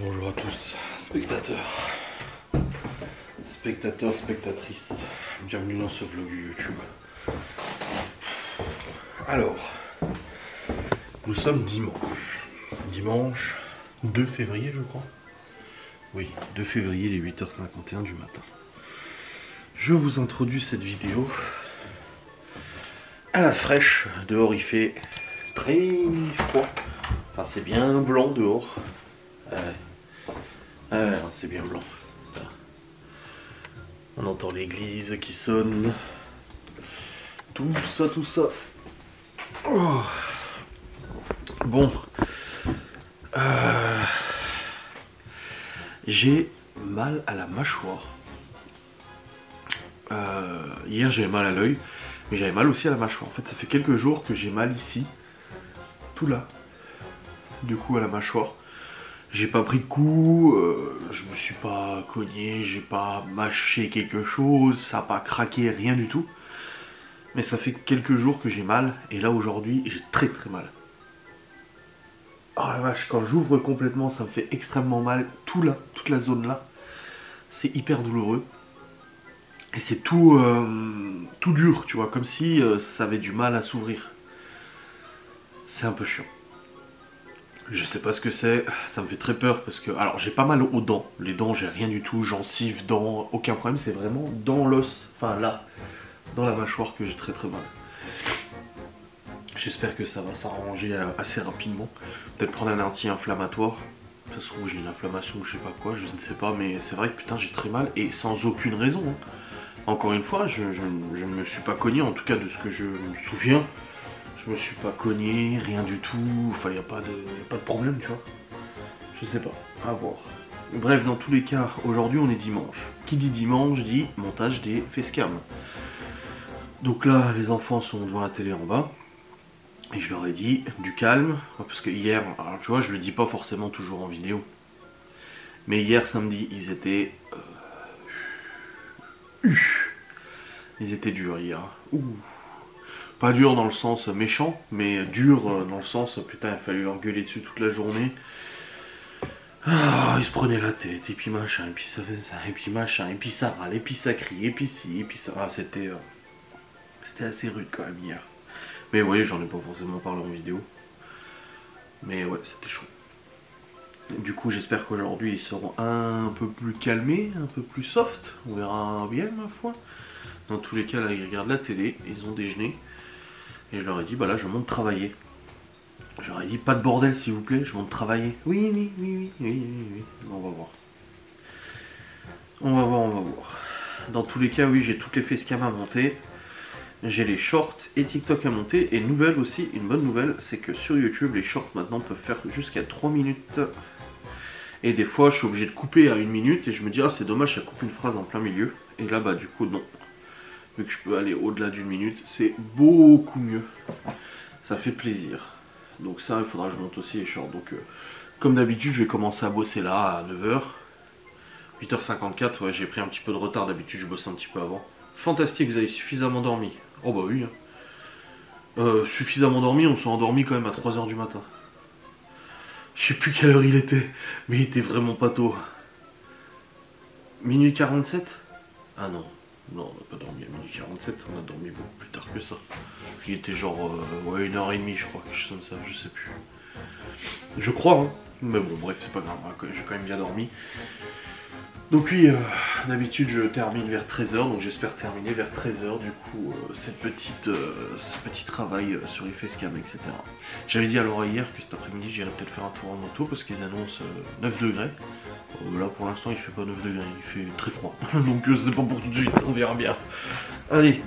Bonjour à tous, spectateurs, spectatrices, bienvenue dans ce vlog YouTube. Alors, nous sommes dimanche 2 février je crois. Oui, 2 février, les 8h51 du matin. Je vous introduis cette vidéo à la fraîche. Dehors il fait très froid, enfin c'est bien blanc dehors. C'est bien blanc. On entend l'église qui sonne. Tout ça. Oh. Bon. J'ai mal à la mâchoire. Hier j'avais mal à l'œil, mais j'avais mal aussi à la mâchoire. En fait ça fait quelques jours que j'ai mal ici. Tout là. Du coup à la mâchoire. J'ai pas pris de coup, je me suis pas cogné, j'ai pas mâché quelque chose, ça a pas craqué, rien du tout. Mais ça fait quelques jours que j'ai mal, et là aujourd'hui j'ai très mal. Oh la vache, quand j'ouvre complètement ça me fait extrêmement mal, tout là, toute la zone là. C'est hyper douloureux. Et c'est tout dur, tu vois, comme si ça avait du mal à s'ouvrir. C'est un peu chiant. Je sais pas ce que c'est, ça me fait très peur parce que... Alors j'ai pas mal aux dents, les dents j'ai rien du tout, gencives, dents, aucun problème, c'est vraiment dans l'os, enfin là, dans la mâchoire que j'ai très mal. J'espère que ça va s'arranger assez rapidement, peut-être prendre un anti-inflammatoire, de toute façon j'ai une inflammation ou je sais pas quoi, je ne sais pas, mais c'est vrai que putain j'ai très mal et sans aucune raison. Hein. Encore une fois, je ne me suis pas cogné, en tout cas de ce que je me souviens. Je me suis pas cogné, rien du tout, enfin y a pas de problème tu vois. Je sais pas, à voir. Bref, dans tous les cas, aujourd'hui on est dimanche. Qui dit dimanche dit montage des facecam. Donc là, les enfants sont devant la télé en bas. Et je leur ai dit du calme, parce que hier, alors tu vois, je le dis pas forcément toujours en vidéo. Mais hier samedi, ils étaient... Ils étaient durs hier. Ouh. Pas dur dans le sens méchant, mais dur dans le sens, putain, il a fallu engueuler dessus toute la journée. Ah, il se prenait la tête, et puis machin, et puis ça fait ça, et puis machin, et puis ça râle, et puis ça crie, et puis ci, et puis ça... Ah, c'était assez rude quand même hier. Mais ouais, j'en ai pas forcément parlé en vidéo. Mais ouais, c'était chaud. Du coup, j'espère qu'aujourd'hui, ils seront un peu plus calmés, un peu plus soft. On verra bien, ma foi. Dans tous les cas, là, ils regardent la télé, ils ont déjeuné. Et je leur ai dit, bah là je monte travailler. Je leur ai dit, pas de bordel s'il vous plaît, je monte travailler. Oui. On va voir. On va voir. Dans tous les cas, oui, j'ai toutes les facecam à monter. J'ai les shorts et TikTok à monter. Et nouvelle aussi, une bonne nouvelle, c'est que sur YouTube, les shorts maintenant peuvent faire jusqu'à 3 minutes. Et des fois, je suis obligé de couper à 1 minute. Et je me dis, ah c'est dommage, ça coupe une phrase en plein milieu. Et là, bah du coup, non. Vu que je peux aller au-delà d'1 minute, c'est beaucoup mieux. Ça fait plaisir. Donc ça, il faudra que je monte aussi les shorts. Donc comme d'habitude, je vais commencer à bosser là à 9h. 8h54, ouais, j'ai pris un petit peu de retard. D'habitude, je bosse un petit peu avant. Fantastique, vous avez suffisamment dormi. Oh bah oui. Hein. Suffisamment dormi, on s'est endormi quand même à 3h du matin. Je sais plus quelle heure il était, mais il était vraiment pas tôt. Minuit 47 ? Ah non. Non, on n'a pas dormi à minuit 47, on a dormi beaucoup plus tard que ça. Il était genre, ouais, 1h30 je crois, quelque chose comme ça, je sais plus. Je crois, hein. Mais bon, bref, c'est pas grave, hein, j'ai quand même bien dormi. Donc oui, d'habitude je termine vers 13h, donc j'espère terminer vers 13h du coup, ce petit travail sur les facecam, etc. J'avais dit à Laura hier que cet après-midi j'irais peut-être faire un tour en moto parce qu'ils annoncent 9 degrés. Là pour l'instant il fait pas 9 degrés, il fait très froid. Donc c'est pas pour tout de suite, on verra bien. Allez,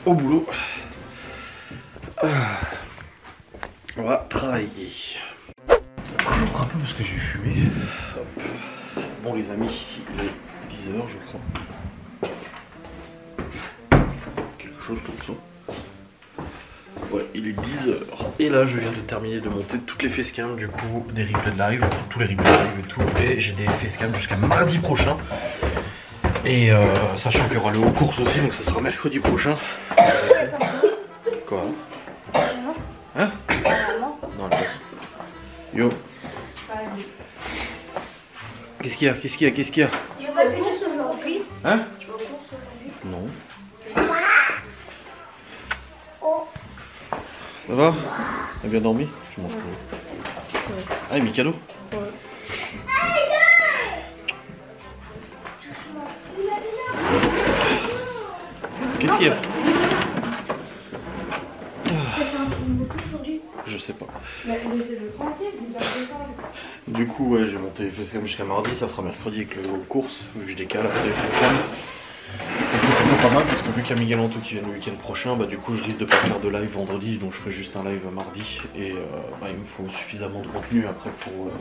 au boulot. On va travailler. Je vous rappelle parce que j'ai fumé. Hop. Bon les amis, il est 10h je crois. Quelque chose comme ça. Ouais, il est 10h. Et là je viens de terminer de monter toutes les facecam du coup, des replays de live, tous les replays de live et tout. Et j'ai des facecam jusqu'à mardi prochain. Et sachant qu'il y aura le haut course aussi, donc ça sera mercredi prochain. Quoi? Hein? Non, là. Yo. Qu'est-ce qu'il y a? Qu'est-ce qu'il y a? Qu'est-ce qu'il y a? Tu vas aux courses aujourd'hui? Hein? Tu vas aux courses aujourd'hui? Non. Oh. Ça va? T'as bien dormi? Tu manges quoi? Ah, Mikado? Ouais. Qu'est-ce qu'il y a? Tu vas faire un tour de moto aujourd'hui? Je sais pas. Mais le tranquille, il va descendre. Du coup, ouais, j'ai monté les facecam jusqu'à mardi, ça fera mercredi avec les courses, vu que je décale après les facecam. Et c'est plutôt pas mal parce que vu qu'il y a Miguel Anto qui vient le week-end prochain, bah du coup je risque de pas faire de live vendredi, donc je ferai juste un live mardi. Et bah, il me faut suffisamment de contenu après pour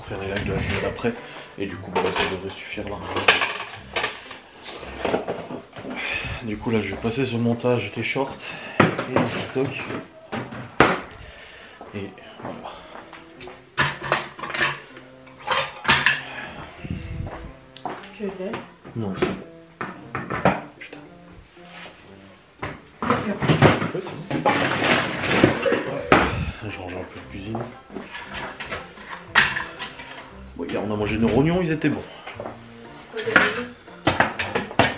faire les lives de la semaine d'après. Et du coup, bah, ça devrait suffire là. Du coup, là je vais passer sur le montage des shorts et des TikTok. Et voilà. Tu veux le Non, c'est bon. Putain. Bien sûr. Ouais, c'est bon. Je range un peu de cuisine. Bon, hier on a mangé nos rognons, ils étaient bons.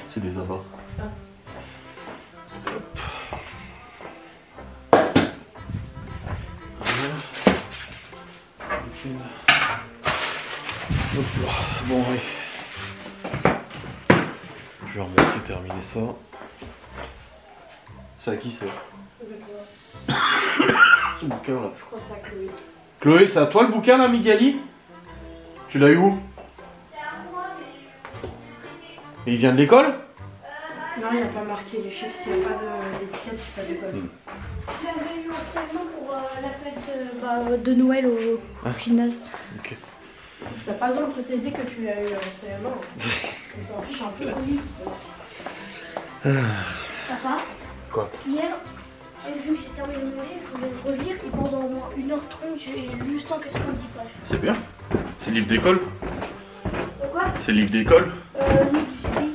C'est des abats. Ah. Hop. Voilà. Hop là. Bon, allez. Je vais remonter, terminer ça. C'est à qui c'est? Ce bouquin là. Je crois que c'est à Chloé. Chloé, c'est à toi le bouquin là, Migali? Tu l'as eu où? C'est à moi, mais. Et il vient de l'école? Non, il n'y a pas marqué les chiffres, s'il n'y a pas d'étiquette, c'est pas d'école. Je l'avais eu en CM1 pour la fête de Noël au gymnase. Ok. T'as pas besoin de préciser que tu l'as eu en CM1. On s'en fiche un peu. Papa, Quoi? hier, vu que j'ai terminé mon livre, je voulais le relire et pendant au moins 1h30, j'ai lu 190 pages. C'est bien. C'est le livre d'école? Pourquoi? C'est le livre d'école? Oui, du ski.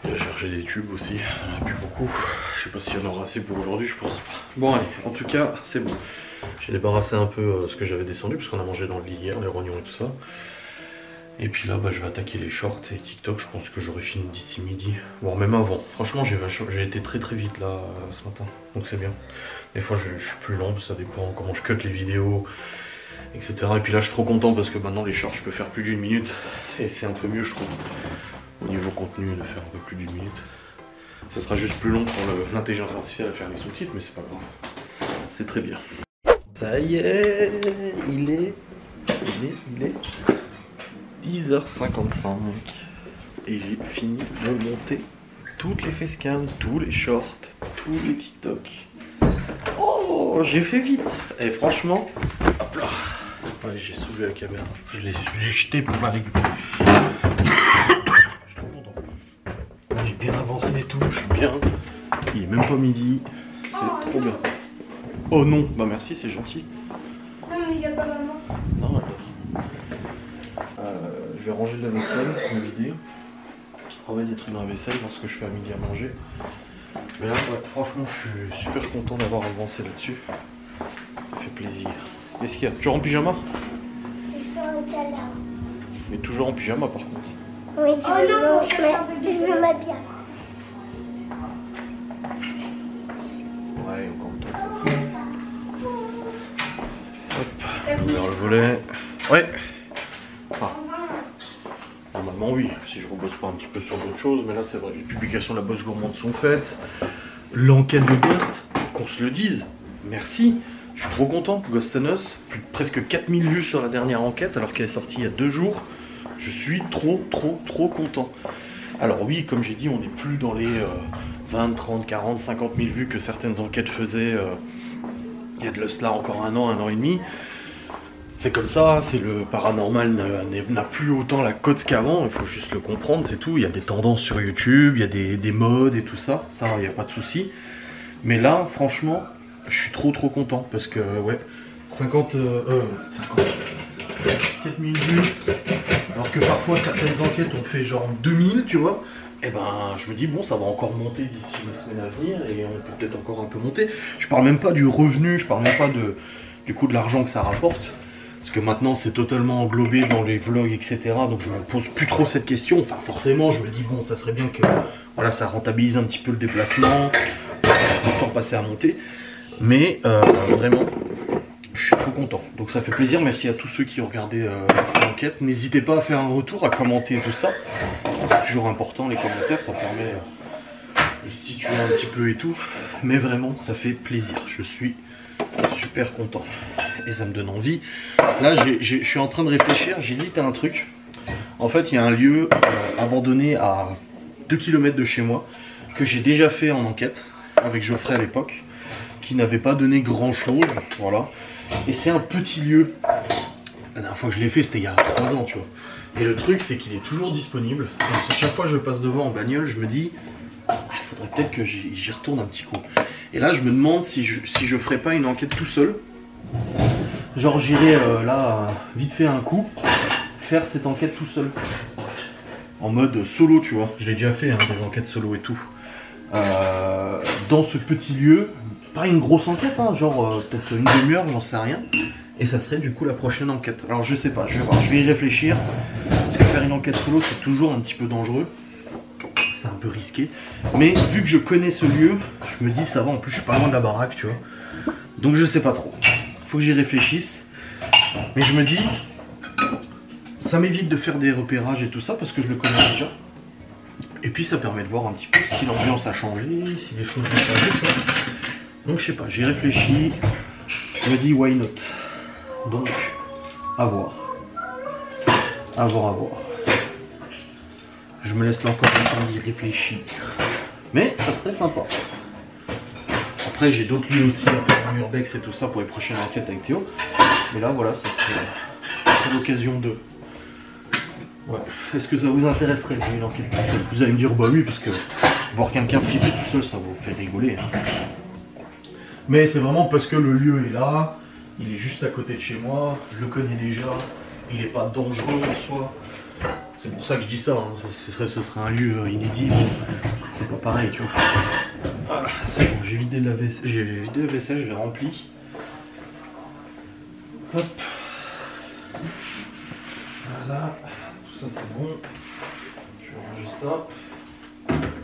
J'ai cherché des tubes aussi, il n'y en a plus beaucoup. Je sais pas s'il y en aura assez pour aujourd'hui, je pense pas. Bon allez, en tout cas, c'est bon. J'ai débarrassé un peu ce que j'avais descendu, parce qu'on a mangé dans le lit hier, les rognons et tout ça. Et puis là, bah, je vais attaquer les shorts et TikTok, je pense que j'aurai fini d'ici midi, voire même avant. Franchement, j'ai été très très vite là ce matin, donc c'est bien. Des fois, je suis plus lent, ça dépend comment je cut les vidéos, etc. Et puis là, je suis trop content parce que maintenant, les shorts, je peux faire plus d'une minute. Et c'est un peu mieux, je trouve, au niveau contenu, de faire un peu plus d'une minute. Ça sera juste plus long pour l'intelligence artificielle à faire les sous-titres, mais c'est pas grave. C'est très bien. Ça y est, il est 10h55 et j'ai fini de monter toutes les facecam, tous les shorts, tous les TikTok. Oh, j'ai fait vite. Et franchement, hop là. Ouais, j'ai soulevé la caméra. Je l'ai jeté pour la récupérer. Je suis trop content. Là, j'ai bien avancé et tout, je suis bien. Il est même pas midi. C'est trop bien. Oh non, bah merci, c'est gentil. Non, mais il n'y a pas maman. Non, alors. Je vais ranger de la vaisselle, me vider. Remettre des trucs dans la vaisselle parce que je fais à midi à manger. Mais là, ouais, franchement, je suis super content d'avoir avancé là-dessus. Ça fait plaisir. Qu'est-ce qu'il y a? Toujours en pyjama? Je vais faire un câlin. Mais toujours en pyjama par contre. Oui, je veux m'habiller. Ouais, encore un temps. Hop, ouvrir le volet. Ouais. Enfin, normalement oui, si je rebosse pas un petit peu sur d'autres choses, mais là c'est vrai, les publications de la Bosse Gourmande sont faites. L'enquête de Ghost, qu'on se le dise, merci. Je suis trop content, Ghost and Us, presque 4000 vues sur la dernière enquête alors qu'elle est sortie il y a 2 jours. Je suis trop content. Alors oui, comme j'ai dit, on n'est plus dans les 20, 30, 40, 50 000 vues que certaines enquêtes faisaient il y a de cela encore un an et demi. C'est comme ça, c'est le paranormal n'a plus autant la cote qu'avant, il faut juste le comprendre, c'est tout. Il y a des tendances sur YouTube, il y a des modes et tout ça, ça il n'y a pas de souci. Mais là, franchement, je suis trop content parce que ouais, 4000 vues, alors que parfois certaines enquêtes ont fait genre 2000, tu vois. Et ben je me dis bon, ça va encore monter d'ici la semaine à venir et on peut peut-être encore un peu monter. Je parle même pas du revenu, je parle même pas du coup de l'argent que ça rapporte. Parce que maintenant c'est totalement englobé dans les vlogs, etc. Donc je me pose plus trop cette question. Enfin forcément je me dis bon ça serait bien que voilà, ça rentabilise un petit peu le déplacement, le temps passé à monter. Mais vraiment, je suis trop content. Donc ça fait plaisir, merci à tous ceux qui ont regardé l'enquête. N'hésitez pas à faire un retour, à commenter tout ça. C'est toujours important les commentaires, ça permet de se situer un petit peu et tout. Mais vraiment ça fait plaisir, je suis super content. Et ça me donne envie. Là je suis en train de réfléchir, j'hésite à un truc. En fait il y a un lieu abandonné à 2 km de chez moi que j'ai déjà fait en enquête avec Geoffrey à l'époque, qui n'avait pas donné grand chose, voilà. Et c'est un petit lieu. La dernière fois que je l'ai fait c'était il y a 3 ans, tu vois. Et le truc c'est qu'il est toujours disponible. Donc à chaque fois que je passe devant en bagnole, je me dis faudrait peut-être que j'y retourne un petit coup. Et là je me demande si je ferais pas une enquête tout seul. Genre j'irai là vite fait un coup faire cette enquête tout seul. En mode solo, tu vois. Je l'ai déjà fait, hein, des enquêtes solo et tout. Dans ce petit lieu, pas une grosse enquête, hein, genre peut-être une demi-heure, j'en sais rien. Et ça serait du coup la prochaine enquête. Alors je sais pas, je vais voir, je vais y réfléchir. Parce que faire une enquête solo, c'est toujours un petit peu dangereux. C'est un peu risqué. Mais vu que je connais ce lieu, je me dis ça va, en plus je suis pas loin de la baraque, tu vois. Donc je sais pas trop. Faut que j'y réfléchisse. Mais je me dis, ça m'évite de faire des repérages et tout ça parce que je le connais déjà. Et puis ça permet de voir un petit peu si l'ambiance a changé, si les choses ont changé, tu vois. Donc je sais pas, j'y réfléchis. Je me dis why not. Donc, à voir. À voir, à voir. Je me laisse là encore un temps d'y réfléchir. Mais ça serait sympa. Après j'ai d'autres lieux aussi à faire en urbex et tout ça pour les prochaines enquêtes avec Théo. Mais là voilà, ça serait l'occasion de... Ouais. Est-ce que ça vous intéresserait de une enquête tout seul? Vous allez me dire bah oui, parce que voir quelqu'un flipper tout seul ça vous fait rigoler. Hein. Mais c'est vraiment parce que le lieu est là, il est juste à côté de chez moi, je le connais déjà, il n'est pas dangereux en soi. C'est pour ça que je dis ça, hein. Ce serait un lieu inédit, mais c'est pas pareil, tu vois. Voilà, c'est bon, j'ai vidé la vaisselle, je l'ai rempli. Hop. Voilà, tout ça c'est bon. Je vais ranger ça.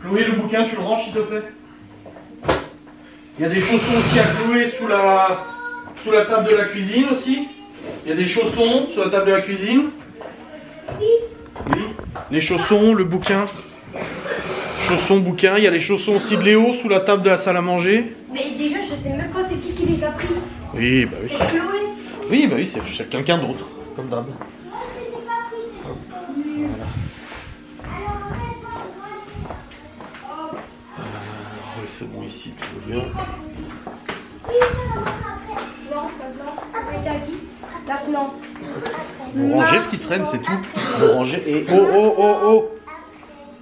Chloé, le bouquin, tu le ranges s'il te plaît? Il y a des chaussons aussi à clouer sous la table de la cuisine aussi. Il y a des chaussons sous la table de la cuisine. Oui. Oui. Les chaussons, le bouquin. Chaussons, bouquin. Il y a les chaussons aussi de Léo sous la table de la salle à manger. Mais déjà, je sais même pas c'est qui les a pris. Oui, bah oui. C'est Chloé. Oui, bah oui, c'est quelqu'un d'autre, comme d'hab. Oui, c'est bon ici, tout va bien. Non, maintenant. Interdit. Maintenant. Vous rangez ce qui traîne, c'est tout. Vous rangez et... Oh, oh, oh, oh.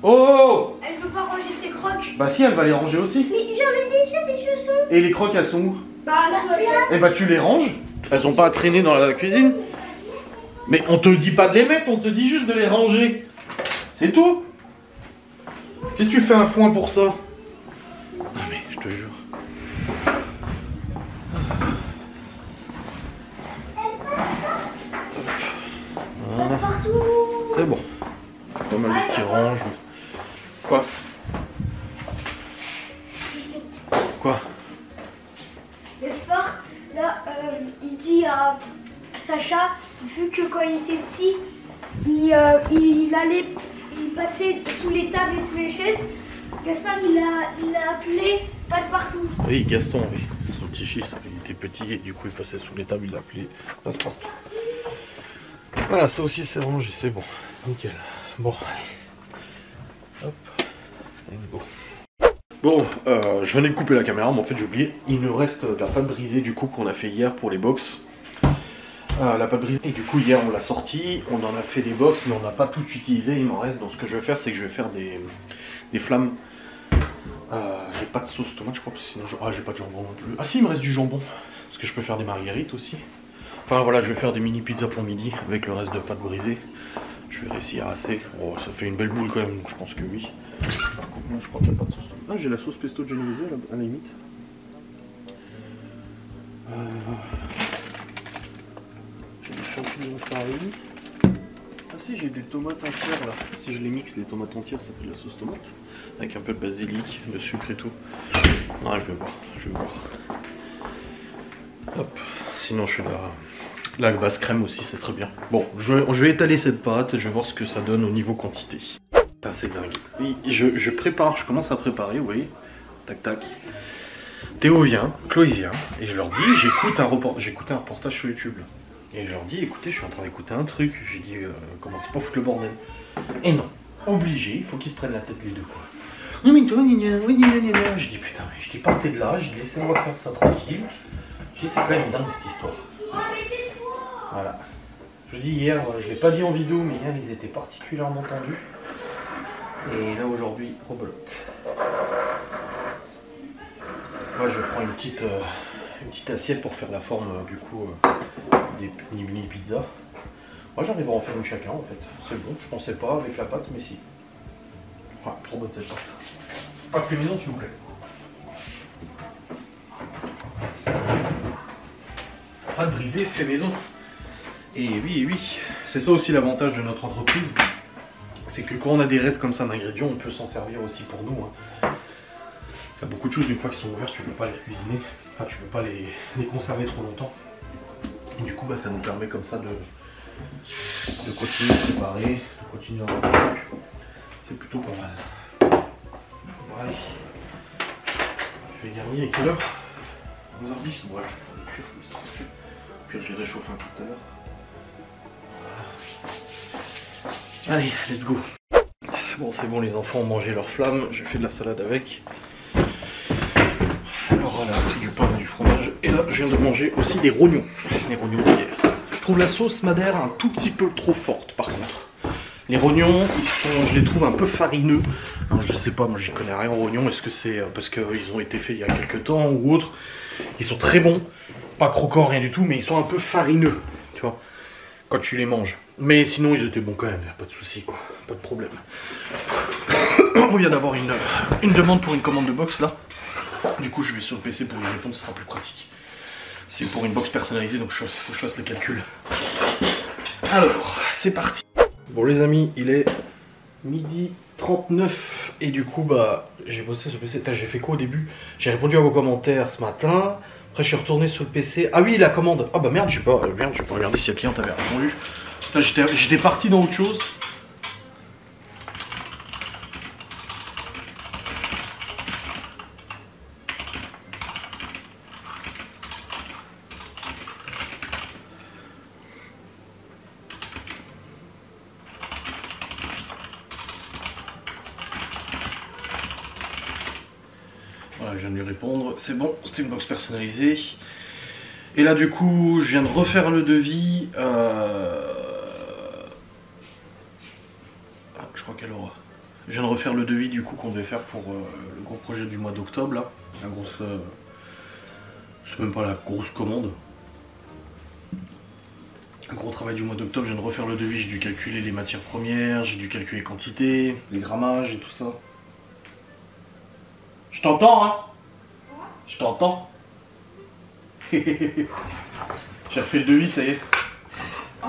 Oh. Elle veut pas ranger ses crocs. Bah si, elle va les ranger aussi. Mais j'en ai déjà des chaussons. Et les crocs, elles sont où? Bah, sous la chaise. Eh bah tu les ranges. Elles sont pas à traîner dans la cuisine. Mais on te dit pas de les mettre, on te dit juste de les ranger. C'est tout. Qu'est-ce que tu fais un foin pour ça? Ah mais je te jure. Voilà. Partout. C'est bon. Pas mal de petits ranges. Quoi? Quoi? Le sport, là, il dit à Sacha, vu que quand il était petit, il passait sous les tables et sous les chaises, Gaspard il a appelé Passe-Partout. Oui, Gaston, oui. Son petit-fils, il était petit et du coup il passait sous les tables, il l'appelait Passe-Partout. Voilà, ça aussi c'est rangé, c'est bon. Nickel. Bon, allez. Hop, let's go. Bon, je venais de couper la caméra, mais en fait j'ai oublié. Il nous reste de la pâte brisée du coup qu'on a fait hier pour les box. La pâte brisée, et du coup hier on l'a sortie, on en a fait des box, mais on n'a pas tout utilisé, il m'en reste. Donc ce que je vais faire, c'est que je vais faire des flammes. J'ai pas de sauce tomate, je crois, parce que sinon j'ai pas de jambon non plus. Ah si, il me reste du jambon, parce que je peux faire des marguerites aussi. Enfin voilà, je vais faire des mini pizzas pour midi avec le reste de pâte brisée. Je vais réussir à assez. Oh, ça fait une belle boule quand même, donc je pense que oui. Par contre, moi je crois qu'il n'y a pas de sauce tomate. Ah, j'ai la sauce pesto genovese à la limite. J'ai des champignons pareil. Ah si, j'ai des tomates entières là. Si je les mixe, les tomates entières, ça fait de la sauce tomate. Avec un peu de basilic, de sucre et tout. Ouais, je vais voir, Hop, sinon je suis là. La base crème aussi, c'est très bien. Bon, je vais étaler cette pâte, je vais voir ce que ça donne au niveau quantité. Putain, c'est dingue. Oui, je prépare, je commence à préparer, vous voyez. Tac, tac. Théo vient, Chloé vient, et je leur dis, j'écoute un reportage sur YouTube. Et je leur dis, écoutez, je suis en train d'écouter un truc. J'ai dit, commencez pas à foutre le bordel. Et non, obligé, il faut qu'ils se prennent la tête les deux, quoi. Non mais toi, je dis putain, mais je dis partez de là, je dis laissez-moi faire ça tranquille. Je dis c'est quand même dingue cette histoire. Voilà. Je dis hier, je l'ai pas dit en vidéo, mais hier ils étaient particulièrement tendus. Et là aujourd'hui, rebelote. Moi je prends une petite assiette pour faire la forme du coup des mini pizzas. Moi j'arrive à en faire une chacun en fait. C'est bon, je pensais pas avec la pâte, mais si. Ouais, trop bonne cette pâte. Pas de fait maison s'il vous plaît. Pas de brisé, fait maison. Et oui, c'est ça aussi l'avantage de notre entreprise. C'est que quand on a des restes comme ça d'ingrédients, on peut s'en servir aussi pour nous. Hein. Il y a beaucoup de choses, une fois qu'ils sont ouverts, tu ne peux pas les cuisiner. Enfin, tu ne peux pas les conserver trop longtemps. Et du coup, bah, ça nous permet comme ça de continuer à préparer, de continuer à avoir des trucs. C'est plutôt pas mal. Allez. Je vais garnir avec quelle heure 11h10. Ouais, je vais les cuire. Puis je les réchauffe un peu tout à l'heure. Voilà. Allez, let's go. Bon, c'est bon, les enfants ont mangé leur flamme. J'ai fait de la salade avec. Alors voilà, du pain et du fromage. Et là, je viens de manger aussi des rognons. Les rognons d'hier. Je trouve la sauce madère un tout petit peu trop forte par contre. Les rognons, je les trouve un peu farineux. Alors, je sais pas, moi j'y connais rien aux rognons. Est-ce que c'est parce qu'ils ont été faits il y a quelques temps ou autre? Ils sont très bons, pas croquants, rien du tout, mais ils sont un peu farineux, tu vois, quand tu les manges. Mais sinon, ils étaient bons quand même, pas de soucis, quoi, pas de problème. On vient d'avoir une demande pour une commande de box là. Du coup, je vais sur le PC pour y répondre, ce sera plus pratique. C'est pour une box personnalisée, donc il faut que je fasse les calculs. Alors, c'est parti. Bon les amis, il est 12h39 et du coup bah j'ai bossé sur le PC. J'ai fait quoi au début? J'ai répondu à vos commentaires ce matin. Après je suis retourné sur le PC. Ah oui, la commande. Ah bah merde, j'ai pas regardé si la cliente avait répondu. J'étais parti dans autre chose. Voilà, je viens de lui répondre, c'est bon, c'était une box personnalisée. Et là du coup, je viens de refaire le devis. Je crois qu'elle aura. Je viens de refaire le devis du coup qu'on devait faire pour le gros projet du mois d'octobre là. La grosse... c'est même pas la grosse commande. Un gros travail du mois d'octobre, je viens de refaire le devis, j'ai dû calculer les matières premières, j'ai dû calculer les quantités, les grammages et tout ça. Je t'entends, hein? Je t'entends. J'ai refait le devis, ça y est. Oh.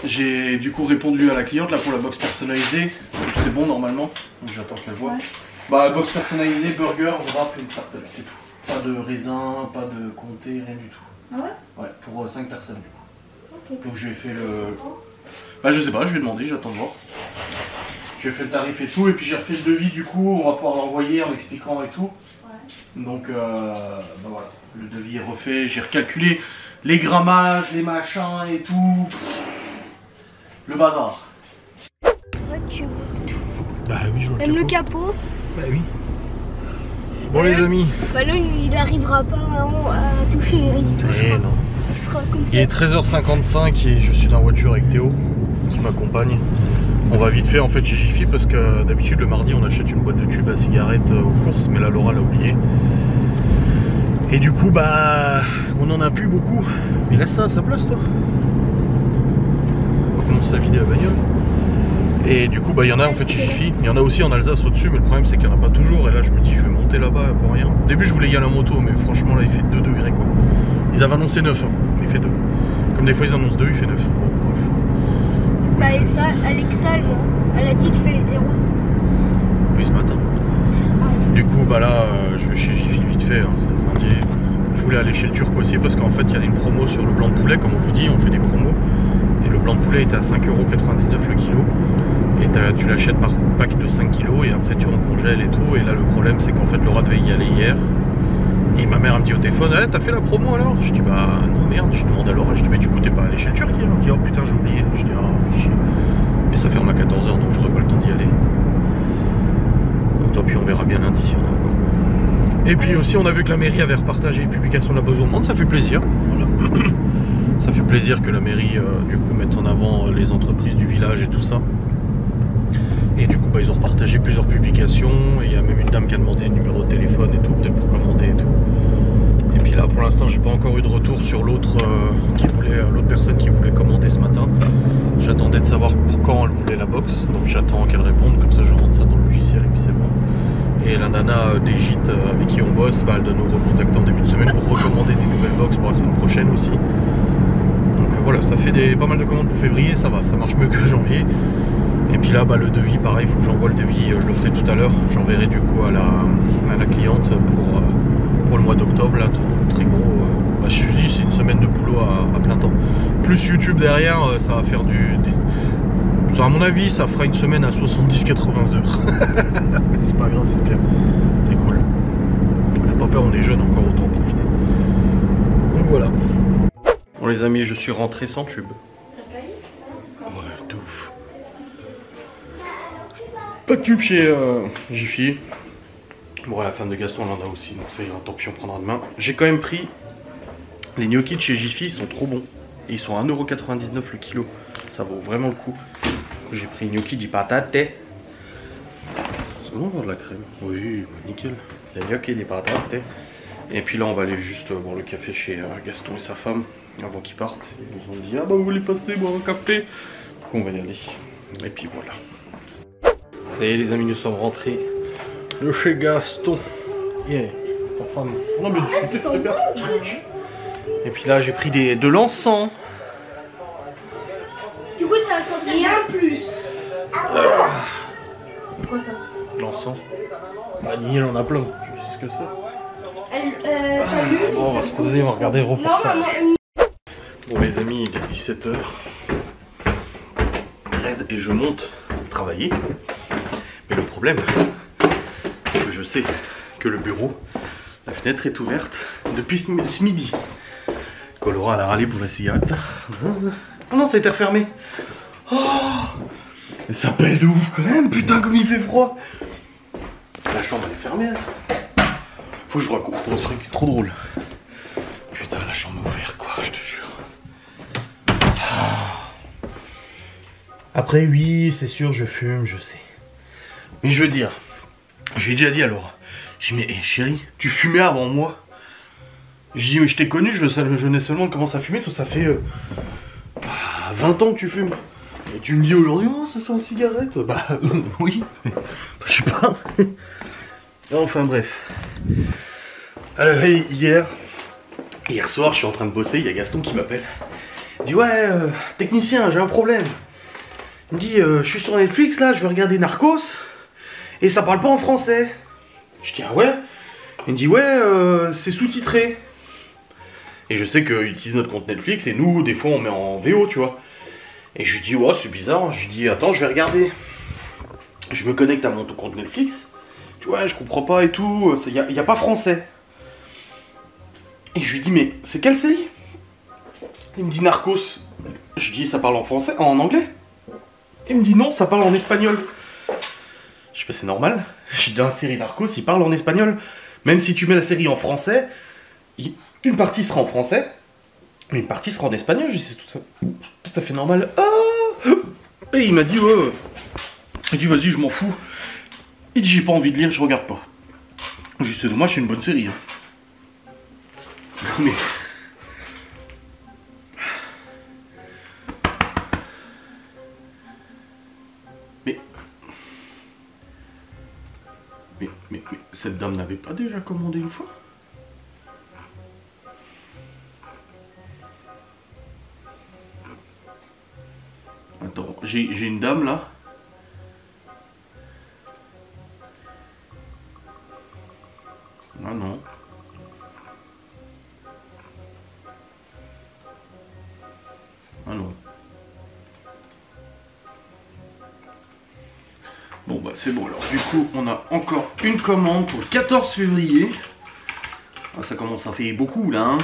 J'ai du coup répondu à la cliente là pour la box personnalisée. C'est bon normalement, donc j'attends qu'elle voit. Ouais. Bah box personnalisée, burger, wrap, une tartelette, c'est tout. Pas de raisin, pas de comté, rien du tout. Ah ouais? Ouais, pour 5 personnes du coup. Okay. Donc j'ai fait le... Bah je sais pas, je vais demander, j'attends de voir. J'ai fait le tarif et tout, et puis j'ai refait le devis du coup, on va pouvoir l'envoyer en expliquant et tout. Ouais. Donc bah voilà, le devis est refait, j'ai recalculé les grammages, les machins et tout. Le bazar. Ouais, tu vois tout. Bah oui, je vois même le capot. Bah oui. Bon les amis. Bah là, il n'arrivera pas à toucher, il touchera. Non. Il sera comme ça. Il est 13h55 et je suis dans la voiture avec Théo qui m'accompagne. On va vite fait en fait chez Jiffy parce que d'habitude le mardi on achète une boîte de tubes à cigarettes aux courses, mais là Laura l'a oublié. Et du coup bah on en a plus beaucoup. Mais laisse ça à sa place toi. On va commencer à vider la bagnole. Et du coup bah il y en a en fait chez Jiffy. Il y en a aussi en Alsace au-dessus, mais le problème c'est qu'il n'y en a pas toujours. Et là je me dis je vais monter là-bas pour rien. Au début je voulais y aller en moto, mais franchement là il fait 2 degrés quoi. Ils avaient annoncé 9, hein. Il fait 2. Comme des fois ils annoncent 2, il fait 9. Bah et ça, Alexa, elle a dit qu'il fait 0. Oui, ce matin. Du coup, bah là, je vais chez Jiffy vite fait, hein, c'est Saint-Dié. Je voulais aller chez le Turc aussi parce qu'en fait, il y a une promo sur le blanc de poulet, comme on vous dit, on fait des promos. Et le blanc de poulet est à 5,99 € le kilo. Et tu l'achètes par pack de 5 kg et après tu en congèles et tout. Et là, le problème, c'est qu'en fait, Laura devait y aller hier. Et ma mère elle me dit au téléphone, ah, t'as fait la promo alors? Je dis bah non merde, je demande à Laura, je dis mais du coup t'es pas allé chez le Turc hier? Elle me dit oh putain j'ai oublié, je dis ah fichier. Mais ça ferme à 14 h donc j'aurai pas le temps d'y aller. Donc tant pis on verra bien lundi si on a encore. Et puis aussi on a vu que la mairie avait repartagé les publications de la Bose au Monde, ça fait plaisir. Voilà. Ça fait plaisir que la mairie du coup mette en avant les entreprises du village et tout ça. Et du coup bah, ils ont repartagé plusieurs publications et il y a même une dame qui a demandé le numéro de téléphone et tout, peut-être pour commander et tout. Et puis là pour l'instant j'ai pas encore eu de retour sur l'autre l'autre personne qui voulait commander ce matin. J'attendais de savoir pour quand elle voulait la box, donc j'attends qu'elle réponde, comme ça je rentre ça dans le logiciel et puis c'est bon. Et la nana des gîtes avec qui on bosse, bah, elle doit nous recontacter en début de semaine pour recommander des nouvelles box pour la semaine prochaine aussi. Donc voilà, ça fait pas mal de commandes pour février, ça va, ça marche mieux que janvier. Et puis là, bah, le devis, pareil, il faut que j'envoie le devis, je le ferai tout à l'heure. J'enverrai du coup à la cliente pour le mois d'octobre, là, très gros. Bah, je dis, c'est une semaine de boulot à plein temps. Plus YouTube derrière, ça va faire ça, à mon avis, ça fera une semaine à 70-80 heures. C'est pas grave, c'est bien. C'est cool. Faut pas peur, on est jeune encore, autant en profiter. Donc voilà. Bon les amis, je suis rentré sans tube. Ça caille? Ouais, de ouf. Pas de tube chez Jiffy. Bon, la femme de Gaston en a aussi, donc ça ira, tant pis, on prendra demain. J'ai quand même pris les gnocchis de chez Jiffy, ils sont trop bons. Et ils sont à 1,99 € le kilo. Ça vaut vraiment le coup. J'ai pris gnocchi di patate. C'est bon, on va de la crème. Oui, bah, nickel. Il y a gnocchi di patate. Et puis là, on va aller juste boire le café chez Gaston et sa femme avant qu'ils partent. Ils nous ont dit ah bah vous voulez passer boire un café. Donc on va y aller. Et puis voilà. Ça y est les amis, nous sommes rentrés de chez Gaston. Yeah, sa femme. On a bien discuté, c'était bien. Et puis là j'ai pris de l'encens. Du coup, ça va sortir. Et un plus. C'est quoi ça? L'encens. Bah Nil en a plein. Je sais ce que c'est. T'as lu? Bon, on va se poser, on va regarder le Non, reportage. maman. Bon les amis, il est 17h13 et je monte travailler. Mais le problème, c'est que je sais que le bureau, la fenêtre est ouverte depuis ce midi. Colora elle a râlé pour la cigarette. Oh non, ça a été refermé. Oh, mais ça pèle de ouf quand même, putain comme il fait froid. La chambre elle est fermée. Faut que je raconte un truc trop drôle. Putain, la chambre est ouverte quoi, je te jure. Après oui, c'est sûr, je fume, je sais. Mais je veux dire, j'ai déjà dit alors, j'ai dit mais hey, chérie, tu fumais avant moi. Je dis mais je t'ai connu, je venais seulement de commencer à fumer, tout ça fait 20 ans que tu fumes. Et tu me dis aujourd'hui, oh ça sent la cigarette. Bah oui, je sais pas. Enfin bref. Alors hier soir, je suis en train de bosser, il y a Gaston qui m'appelle. Il dit ouais, technicien, j'ai un problème. Il me dit, je suis sur Netflix là, je veux regarder Narcos. Et ça parle pas en français. Je dis ah ouais. Il me dit ouais, c'est sous-titré. Et je sais qu'ils utilisent notre compte Netflix et nous, des fois, on met en VO, tu vois. Et je lui dis ouais, c'est bizarre. Je lui dis attends, je vais regarder. Je me connecte à mon compte Netflix. Tu vois, je comprends pas et tout. Il y a pas français. Et je lui dis mais c'est quelle série? Il me dit Narcos. Je dis ça parle en français, en anglais. Il me dit non, ça parle en espagnol. Je sais pas, c'est normal. Je dis dans la série Narcos, il parle en espagnol. Même si tu mets la série en français, une partie sera en français, mais une partie sera en espagnol. Je dis c'est tout à fait normal. Ah, et il m'a dit ouais. Il dit vas-y, je m'en fous. Il dit j'ai pas envie de lire, je regarde pas. Je dis c'est dommage, c'est une bonne série. Hein. Mais Mais cette dame n'avait pas déjà commandé une fois? j'ai une dame là. Ah non. Ah non. Bon bah c'est bon alors, du coup on a encore une commande pour le 14 février. Ah, ça commence à faire beaucoup là hein.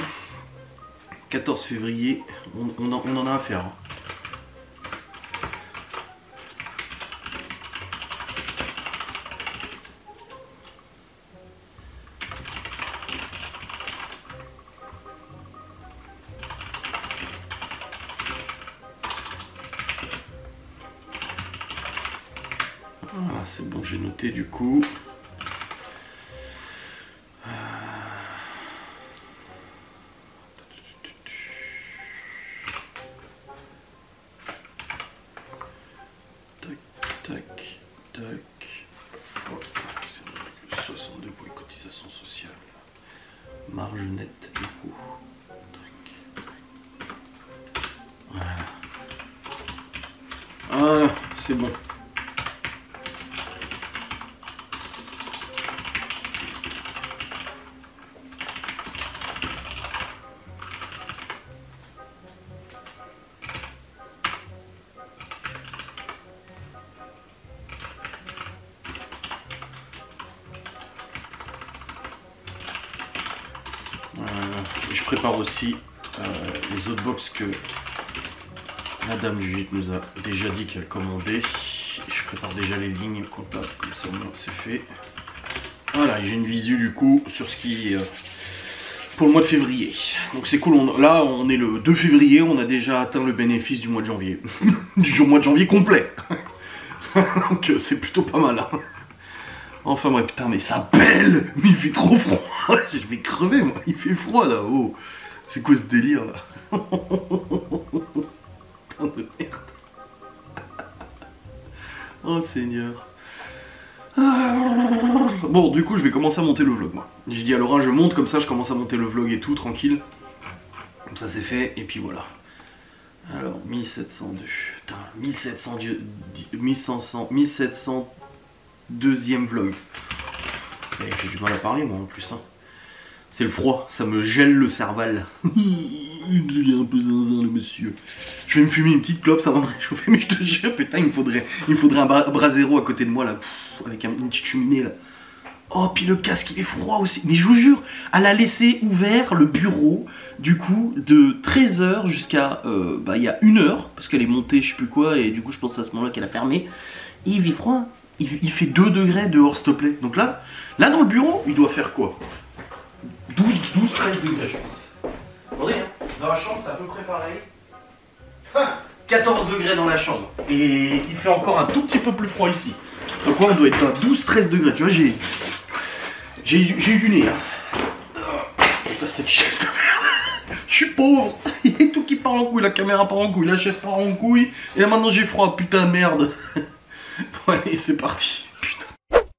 14 février, on en a à faire. Hein. Voilà, c'est bon, j'ai noté du coup. Tac, tac, 62 pour les cotisations sociales. Marge nette du coup. Tac. Voilà. Ah, c'est bon. Je prépare aussi les autres box que Madame du gîte nous a déjà dit qu'elle commandait. Je prépare déjà les lignes comptables, comme ça au moins c'est fait. Voilà, j'ai une visu du coup sur ce qui est pour le mois de février. Donc c'est cool, là on est le 2 février, on a déjà atteint le bénéfice du mois de janvier. Du mois de janvier complet. Donc c'est plutôt pas mal. Hein. Enfin ouais, putain, mais ça pèle. Mais il fait trop froid. Je vais crever, moi. Il fait froid, là. Oh. C'est quoi ce délire, là? Putain de merde. Oh, Seigneur. Bon, du coup, je vais commencer à monter le vlog, moi. J'ai dit à Laura, je monte, comme ça, je commence à monter le vlog et tout, tranquille. Comme ça, c'est fait, et puis voilà. Alors, 1702. Putain, 1700... 1702e vlog. J'ai du mal à parler moi en plus. Hein. C'est le froid, ça me gèle le cerval. Il devient un peu zinzin le monsieur. Je vais me fumer une petite clope, ça va me réchauffer, mais je te jure, putain, il me faudrait un brasero à côté de moi là, avec une petite cheminée là. Oh, puis le casque il est froid aussi. Mais je vous jure, elle a laissé ouvert le bureau, du coup, de 13h jusqu'à il y a 1h, parce qu'elle est montée, je sais plus quoi, et du coup, je pense à ce moment-là qu'elle a fermé. Et il fait froid. Il fait 2 degrés dehors, s'il te plaît. Donc là, dans le bureau, il doit faire quoi? 12, 13 degrés, je pense. Attendez, hein, dans la chambre, c'est à peu près pareil. 14 degrés dans la chambre. Et il fait encore un tout petit peu plus froid ici. Donc ouais, on doit être à 12, 13 degrés. Tu vois, j'ai eu du nez. Hein. Putain, cette chaise de merde. Je suis pauvre. Il y a tout qui part en couille. La caméra part en couille, la chaise part en couille. Et là maintenant, j'ai froid. Putain, merde. Bon, allez, c'est parti. Putain.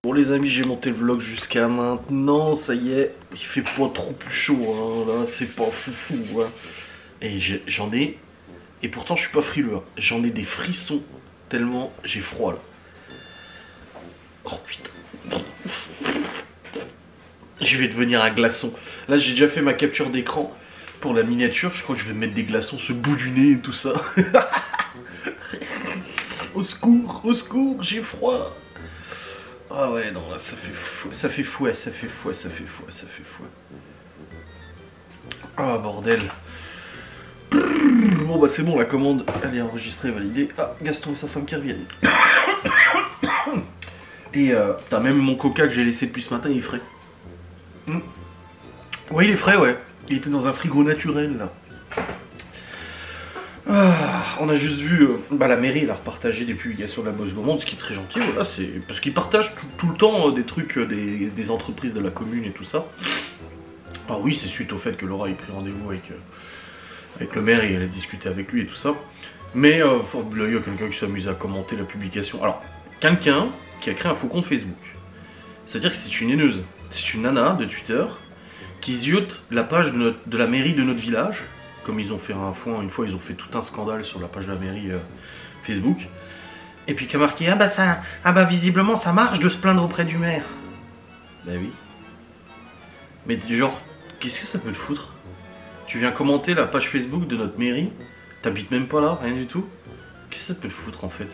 Bon les amis, j'ai monté le vlog jusqu'à maintenant, ça y est, il fait pas trop plus chaud, hein, là, c'est pas foufou, hein. Et j'en ai, et pourtant je suis pas frileux, hein. J'en ai des frissons, tellement j'ai froid, là. Oh putain. Je vais devenir un glaçon. Là j'ai déjà fait ma capture d'écran pour la miniature, je crois que je vais mettre des glaçons ce bout du nez et tout ça. Au secours, j'ai froid. Ah ouais, non, là, ça fait fouet. Ah, bordel. Bon, bah, c'est bon, la commande, elle est enregistrée, validée. Ah, Gaston et sa femme qui reviennent. Et, t'as même mon coca que j'ai laissé depuis ce matin, il est frais. Ouais, il est frais, ouais. Il était dans un frigo naturel, là. Ah, on a juste vu, la mairie elle a repartagé des publications de la Bosse Gourmande, ce qui est très gentil, voilà, c'est parce qu'ils partagent tout le temps des trucs des entreprises de la commune et tout ça. Alors oui, c'est suite au fait que Laura ait pris rendez-vous avec le maire et elle a discuté avec lui et tout ça. Mais là, il y a quelqu'un qui s'amuse à commenter la publication. Alors, quelqu'un qui a créé un faux compte Facebook. C'est-à-dire que c'est une haineuse, c'est une nana de Twitter qui ziote la page de la mairie de notre village. Comme ils ont fait un foin, une fois ils ont fait tout un scandale sur la page de la mairie Facebook. Et puis qui a marqué ah bah visiblement ça marche de se plaindre auprès du maire. Bah oui. Mais genre, qu'est-ce que ça peut te foutre? Tu viens commenter la page Facebook de notre mairie, t'habites même pas là, rien du tout. Qu'est-ce que ça peut te foutre en fait?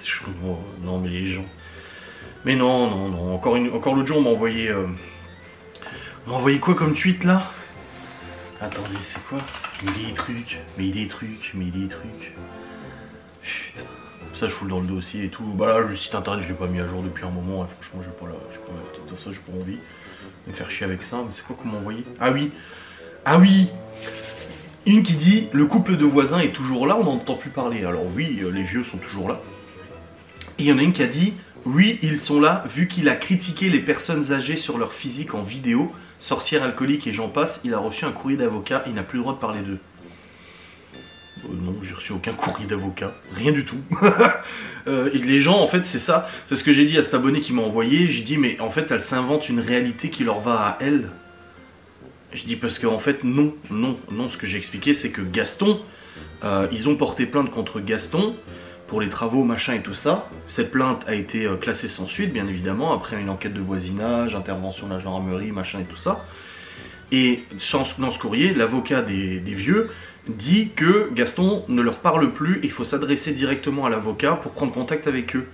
Non mais les gens. Mais non. Encore l'autre jour on m'a envoyé quoi comme tweet là? Attendez, c'est quoi? Mais des trucs. Putain. Ça je fous dans le dossier et tout. Bah là le site internet je l'ai pas mis à jour depuis un moment, hein. Franchement j'ai pas dans ça, j'ai pas envie de me faire chier avec ça. Mais c'est quoi qu'on m'a envoyé? Ah oui. Une qui dit le couple de voisins est toujours là, on n'entend plus parler. Alors oui, les vieux sont toujours là. Et il y en a une qui a dit oui, ils sont là, vu qu'il a critiqué les personnes âgées sur leur physique en vidéo, sorcière alcoolique et j'en passe, il a reçu un courrier d'avocat, il n'a plus le droit de parler d'eux. Non, j'ai reçu aucun courrier d'avocat, rien du tout. Et les gens, en fait, c'est ça, c'est ce que j'ai dit à cet abonné qui m'a envoyé, j'ai dit, mais en fait, elle s'invente une réalité qui leur va à elle. Je dis parce qu'en fait, non, ce que j'ai expliqué, c'est que Gaston, ils ont porté plainte contre Gaston pour les travaux, machin et tout ça. Cette plainte a été classée sans suite, bien évidemment, après une enquête de voisinage, intervention de la gendarmerie, machin et tout ça. Et dans ce courrier, l'avocat des vieux dit que Gaston ne leur parle plus, il faut s'adresser directement à l'avocat pour prendre contact avec eux.